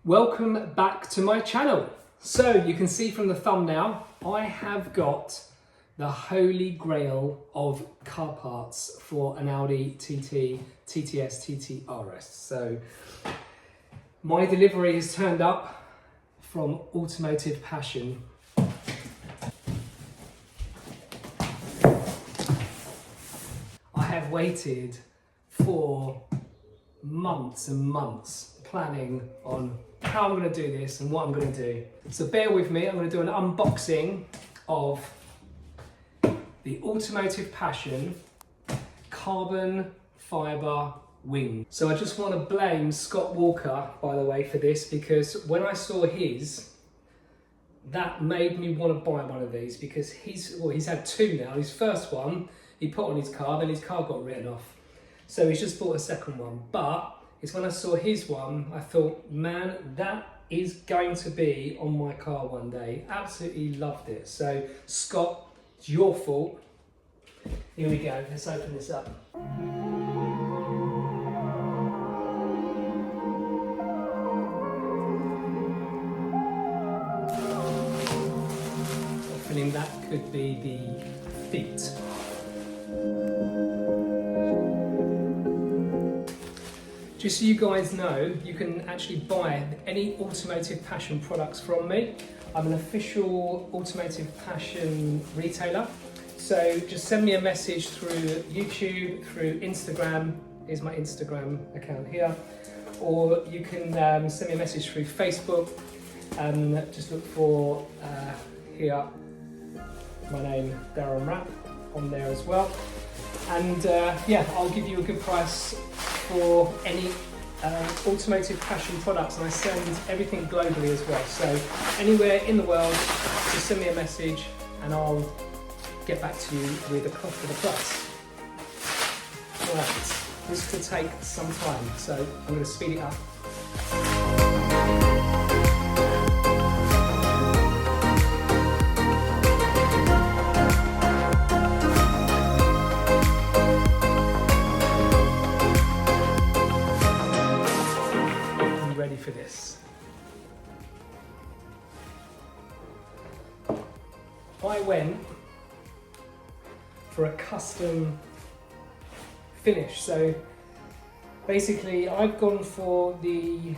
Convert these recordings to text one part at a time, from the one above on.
Welcome back to my channel. So you can see from the thumbnail, I have got the holy grail of car parts for an Audi TT, TTS, Ttrs. So my delivery has turned up from Automotive Passion. I have waited for months and months planning on how I'm going to do this and what I'm going to do. So bear with me, I'm going to do an unboxing of the Automotive Passion carbon fibre wing. So I just want to blame Scott Walker, by the way, for this, because when I saw his, that made me want to buy one of these, because he's had two now. His first one he put on his car, then his car got written off. So he's just bought a second one. But it's when I saw his one, I thought, man, that is going to be on my car one day. Absolutely loved it. So Scott, it's your fault. Here we go, let's open this up. Feeling that could be the feet. Just so you guys know, you can actually buy any Automotive Passion products from me. I'm an official Automotive Passion retailer. So just send me a message through YouTube, through Instagram. Here's my Instagram account here. Or you can send me a message through Facebook. Just look for here, my name, Darren Rapp, on there as well. And yeah, I'll give you a good price for any Automotive Passion products, and I send everything globally as well. So anywhere in the world, just send me a message and I'll get back to you with a cost for the price. Right, this could take some time, so I'm going to speed it up. For this, I went for a custom finish. So basically I've gone for the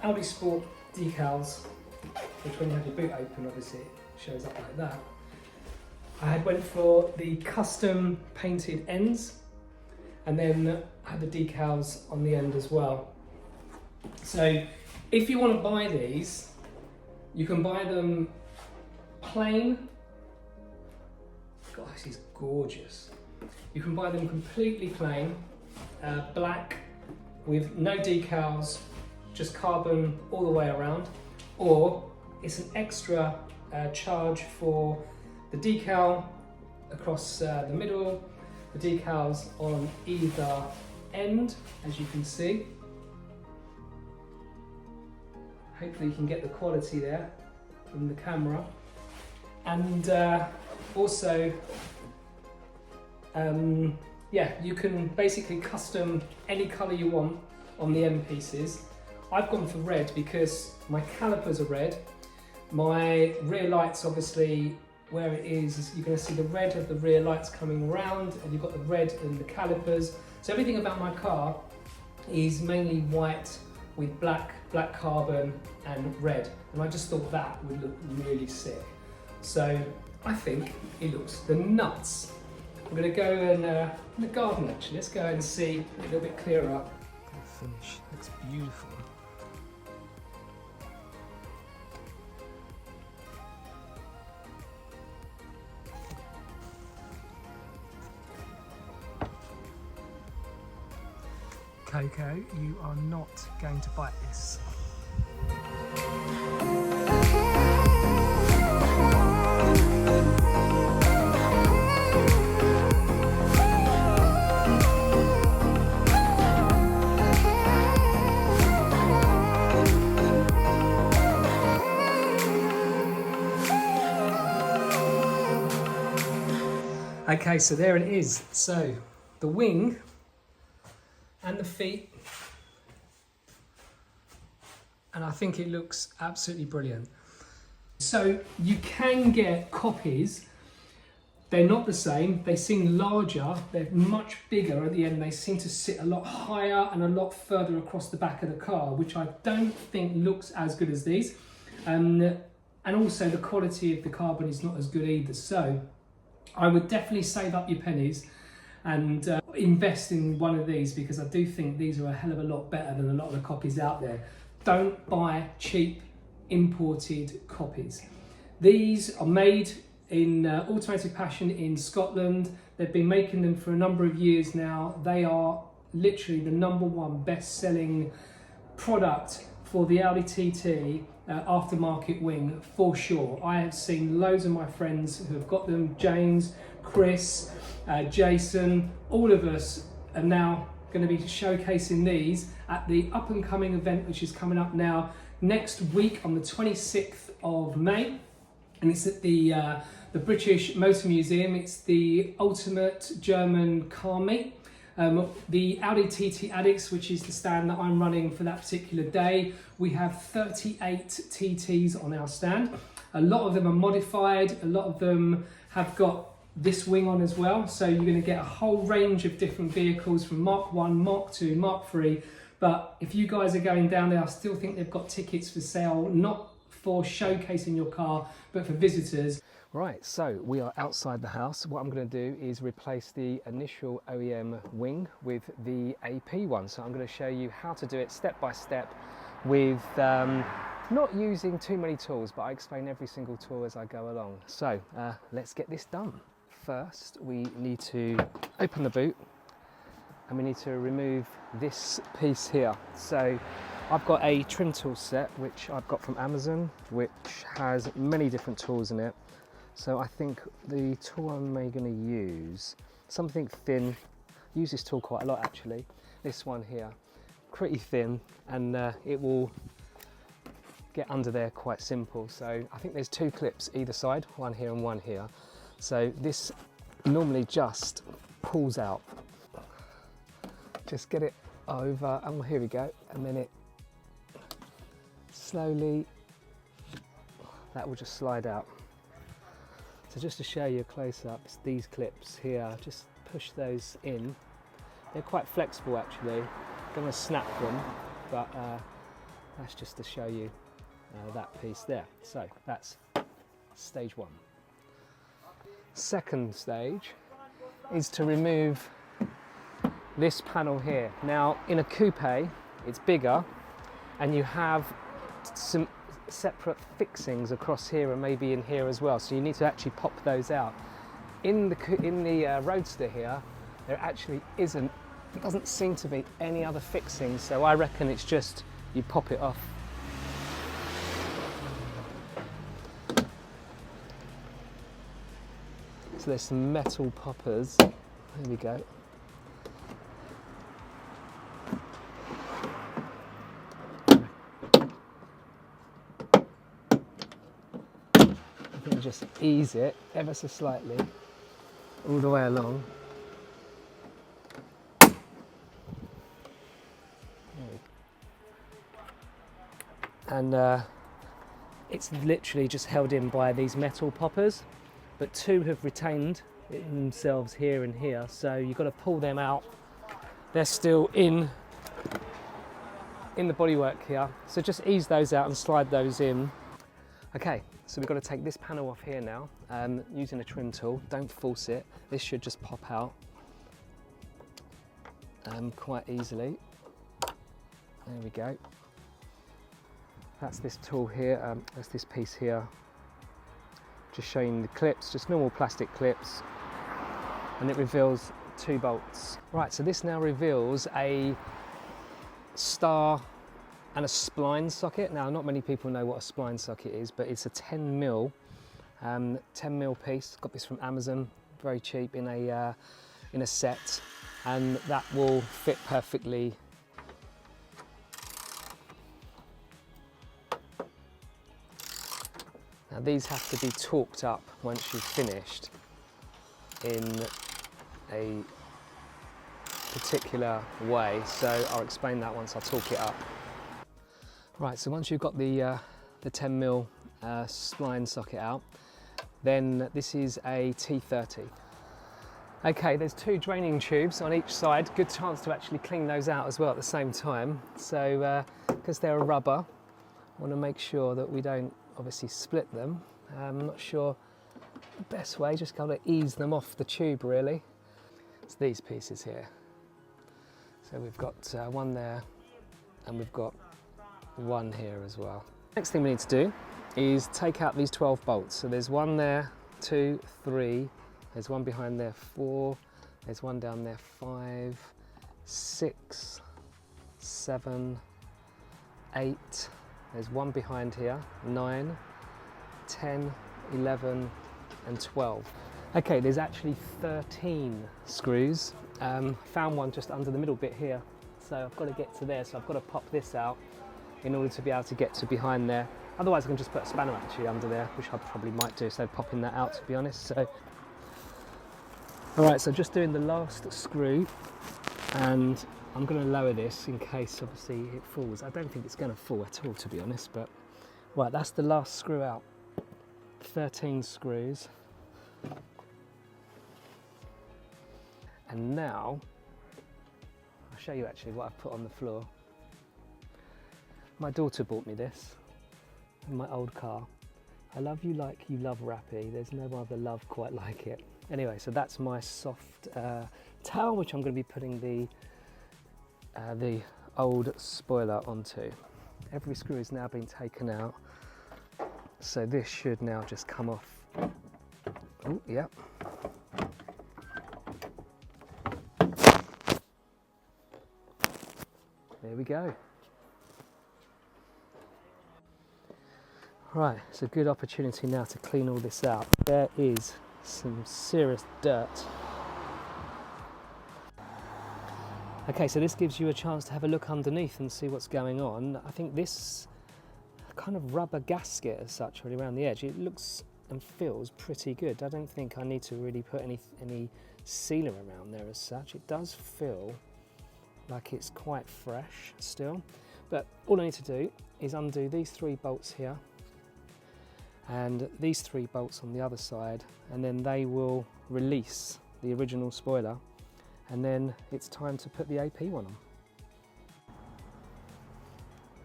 Audi Sport decals, which when you have your boot open obviously it shows up like that. I went for the custom painted ends, and then I had the decals on the end as well. So if you want to buy these, you can buy them plain. God, this is gorgeous. You can buy them completely plain, black, with no decals, just carbon all the way around, or it's an extra charge for the decal across the middle, the decals on either end, as you can see. Hopefully you can get the quality there from the camera. And also, yeah, you can basically custom any colour you want on the end pieces. I've gone for red because my calipers are red. My rear lights, obviously, where it is you're going to see the red of the rear lights coming around, and you've got the red in the calipers. So everything about my car is mainly white with black carbon and red, and I just thought that would look really sick. So I think it looks the nuts. I'm going to go in the garden actually. Let's go and see a little bit clearer. The finish looks beautiful. Coco, you are not going to bite this. Okay, so there it is. So the wing and the feet and I think it looks absolutely brilliant. So you can get copies. They're not the same, they seem larger, they're much bigger at the end, they seem to sit a lot higher and a lot further across the back of the car, which I don't think looks as good as these. And also the quality of the carbon is not as good either. So I would definitely save up your pennies and invest in one of these, because I do think these are a hell of a lot better than a lot of the copies out there. Don't buy cheap imported copies. These are made in Automotive Passion in Scotland. They've been making them for a number of years now. They are literally the #1 best-selling product for the Audi TT aftermarket wing, for sure. I have seen loads of my friends who have got them. James, Chris, Jason, all of us are now going to be showcasing these at the up-and-coming event, which is coming up now next week on the 26th of May. And it's at the British Motor Museum. It's the ultimate German car meet. The Audi TT Addicts, which is the stand that I'm running for that particular day. We have 38 TTs on our stand. A lot of them are modified. A lot of them have got this wing on as well. So you're going to get a whole range of different vehicles from Mark 1, Mark 2, Mark 3. But if you guys are going down there, I still think they've got tickets for sale, not for showcasing your car, but for visitors. Right, so we are outside the house. What I'm going to do is replace the initial OEM wing with the AP one. So I'm going to show you how to do it step by step with not using too many tools, but I explain every single tool as I go along. So let's get this done. First, we need to open the boot and we need to remove this piece here. So I've got a trim tool set, which I've got from Amazon, which has many different tools in it. So I think the tool I'm going to use, something thin, use this tool quite a lot actually. This one here, pretty thin, and it will get under there quite simple. So I think there's 2 clips either side, one here and one here. So this normally just pulls out. Just get it over, and here we go, and then it slowly, that will just slide out. So just to show you a close-up, it's these clips here, just push those in. They're quite flexible actually, don't want to snap them, but that's just to show you that piece there. So that's stage 1. Second stage is to remove this panel here. Now in a coupe, it's bigger, and you have some separate fixings across here and maybe in here as well, so you need to actually pop those out. In the Roadster here, there actually doesn't seem to be any other fixings, so I reckon it's just you pop it off. So there's some metal poppers. There we go. Just ease it ever so slightly all the way along. And it's literally just held in by these metal poppers, but 2 have retained themselves here and here, so you've got to pull them out. They're still in the bodywork here, so just ease those out and slide those in. Okay, so we've got to take this panel off here now, using a trim tool. Don't force it. This should just pop out quite easily. There we go. That's this tool here, that's this piece here. Just showing the clips, just normal plastic clips, and it reveals 2 bolts. Right, so this now reveals a star and a spline socket. Now, not many people know what a spline socket is, but it's a 10mm piece. Got this from Amazon, very cheap, in a set, and that will fit perfectly. Now these have to be torqued up once you've finished in a particular way, so I'll explain that once I torque it up. Right, so once you've got the 10mm spline socket out, then this is a T30. Okay, there's 2 draining tubes on each side. Good chance to actually clean those out as well at the same time. So, because they're a rubber, I want to make sure that we don't obviously split them. I'm not sure the best way, just kind of ease them off the tube really. It's these pieces here. So we've got one there, and we've got one here as well. Next thing we need to do is take out these 12 bolts. So there's one there, 2, 3, there's one behind there, 4, there's one down there, 5, 6, 7, 8, there's one behind here, 9, 10, 11 and 12. Okay, there's actually 13 screws. Found one just under the middle bit here, so I've got to get to there, so I've got to pop this out in order to be able to get to behind there. Otherwise I can just put a spanner actually under there, which I probably might do, so popping that out to be honest. So, alright, so just doing the last screw, and I'm going to lower this in case obviously it falls. I don't think it's going to fall at all to be honest, but right, that's the last screw out. 13 screws. And now, I'll show you actually what I've put on the floor. My daughter bought me this in my old car. I love you like you love Rappy. There's no other love quite like it. Anyway, so that's my soft towel, which I'm going to be putting the old spoiler onto. Every screw has now been taken out, so this should now just come off. Oh, yep. There we go. Right, it's a good opportunity now to clean all this out. There is some serious dirt. Okay, so this gives you a chance to have a look underneath and see what's going on. I think this kind of rubber gasket as such really around the edge, it looks and feels pretty good. I don't think I need to really put any sealer around there as such. It does feel like it's quite fresh still, but all I need to do is undo these 3 bolts here and these 3 bolts on the other side, and then they will release the original spoiler, and then it's time to put the AP one on.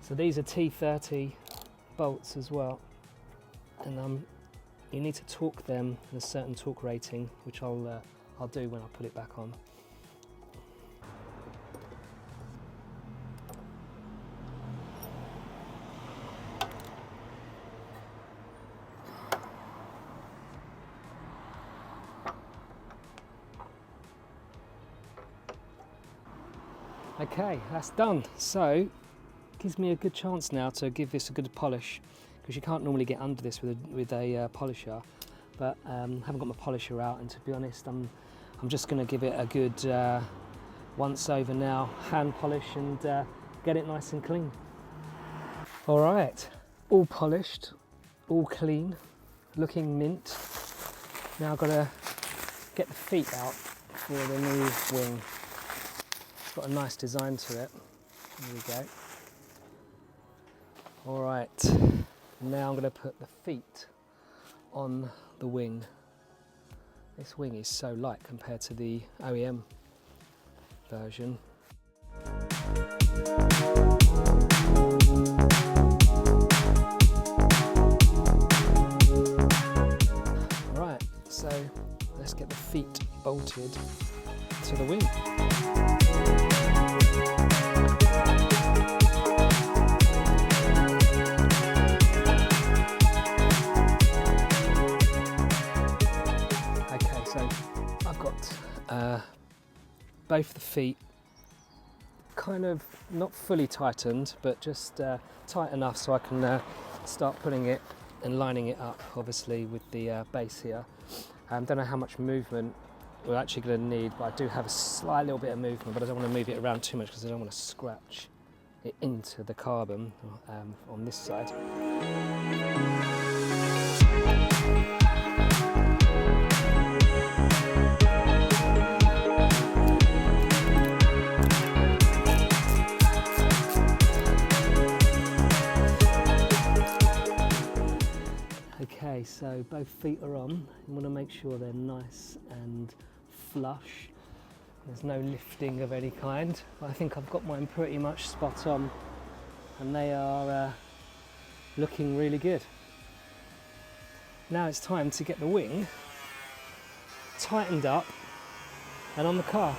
So these are T30 bolts as well, and you need to torque them in a certain torque rating, which I'll do when I put it back on. Okay, that's done. So, gives me a good chance now to give this a good polish, because you can't normally get under this with a polisher. But haven't got my polisher out, and to be honest, I'm just going to give it a good once over now, hand polish, and get it nice and clean. All right, all polished, all clean, looking mint. Now I've got to get the feet out for the new wing. Got a nice design to it. There we go. All right, now I'm going to put the feet on the wing. This wing is so light compared to the OEM version. Right, so let's get the feet bolted to the wing. Both the feet kind of not fully tightened, but just tight enough so I can start putting it and lining it up, obviously, with the base here. Don't know how much movement we're actually going to need, but I do have a slight little bit of movement, but I don't want to move it around too much because I don't want to scratch it into the carbon on this side. Okay, so both feet are on. You want to make sure they're nice and flush. There's no lifting of any kind. I think I've got mine pretty much spot on, and they are looking really good. Now it's time to get the wing tightened up and on the car.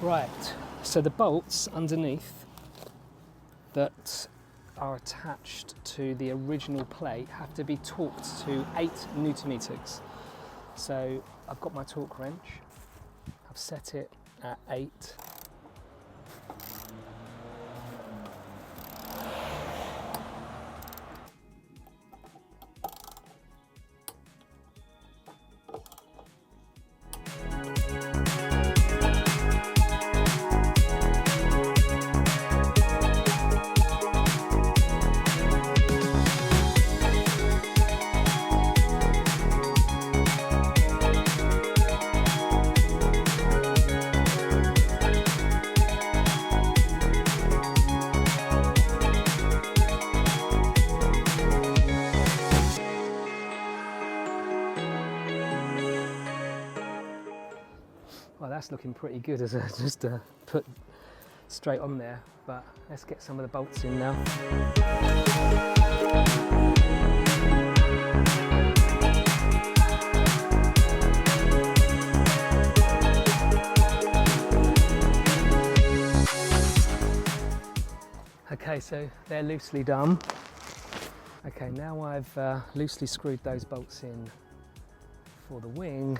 Right, so the bolts underneath that are attached to the original plate have to be torqued to 8 Newton meters. So I've got my torque wrench, I've set it at 8. Well, that's looking pretty good as just to put straight on there, but let's get some of the bolts in now. Okay, so they're loosely done. Okay, now I've loosely screwed those bolts in for the wing.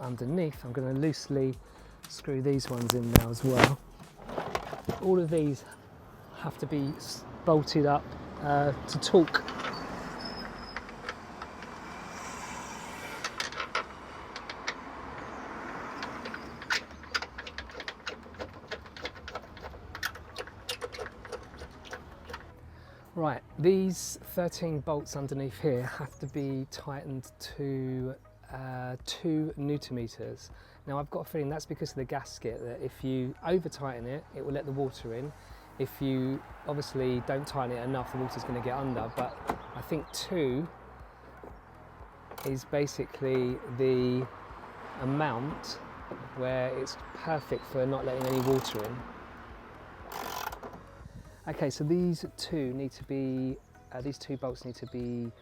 Underneath, I'm going to loosely screw these ones in now as well. All of these have to be bolted up to torque. Right, these 13 bolts underneath here have to be tightened to 2 Newton meters. Now I've got a feeling that's because of the gasket, that if you over tighten it, it will let the water in. If you obviously don't tighten it enough, the water's going to get under, but I think 2 is basically the amount where it's perfect for not letting any water in. Okay, so these two bolts need to be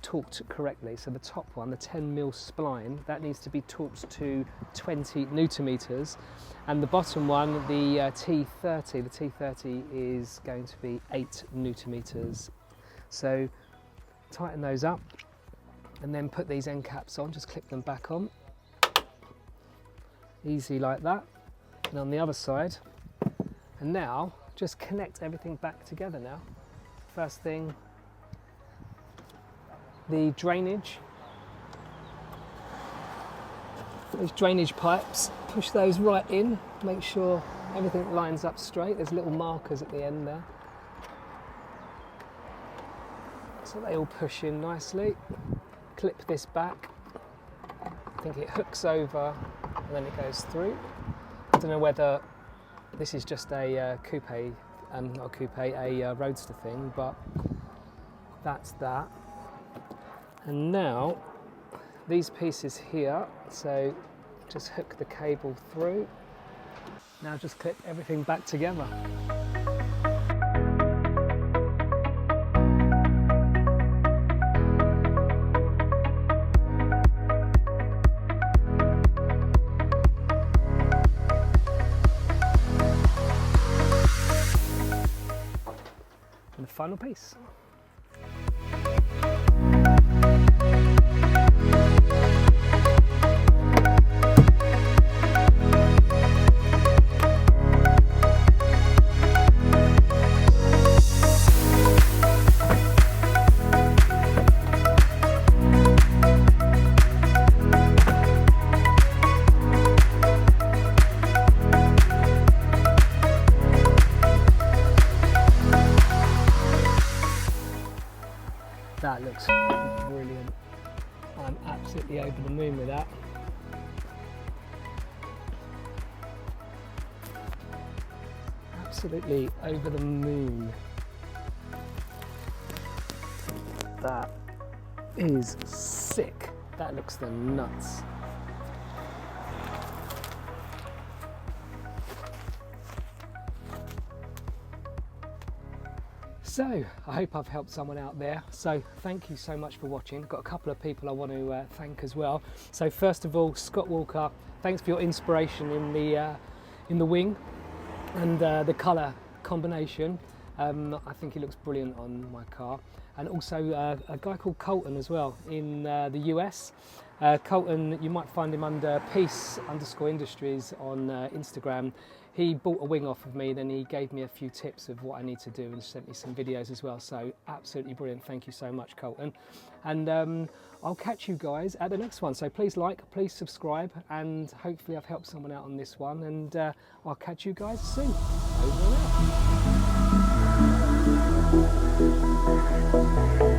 torqued correctly. So the top one, the 10mm spline, that needs to be torqued to 20 Newton meters, and the bottom one, the T30 is going to be 8 Newton meters. So tighten those up and then put these end caps on, just clip them back on. Easy like that. And on the other side, and now just connect everything back together now. First thing, the drainage. Those drainage pipes, push those right in, make sure everything lines up straight. There's little markers at the end there. So they all push in nicely. Clip this back. I think it hooks over and then it goes through. I don't know whether this is just a a roadster thing, but that's that. And now these pieces here, so just hook the cable through. Now just clip everything back together. And the final piece. That looks brilliant. I'm absolutely over the moon with that. Absolutely over the moon. That is sick. That looks the nuts. So, I hope I've helped someone out there. So, thank you so much for watching. I've got a couple of people I want to thank as well. So, first of all, Scott Walker, thanks for your inspiration in the wing and the colour combination. I think it looks brilliant on my car. And also a guy called Colton as well in the US. Colton, you might find him under Peace_Industries on Instagram. He bought a wing off of me, then he gave me a few tips of what I need to do and sent me some videos as well. So absolutely brilliant. Thank you so much, Colton. And I'll catch you guys at the next one. So please like, please subscribe, and hopefully I've helped someone out on this one. And I'll catch you guys soon. Over and out.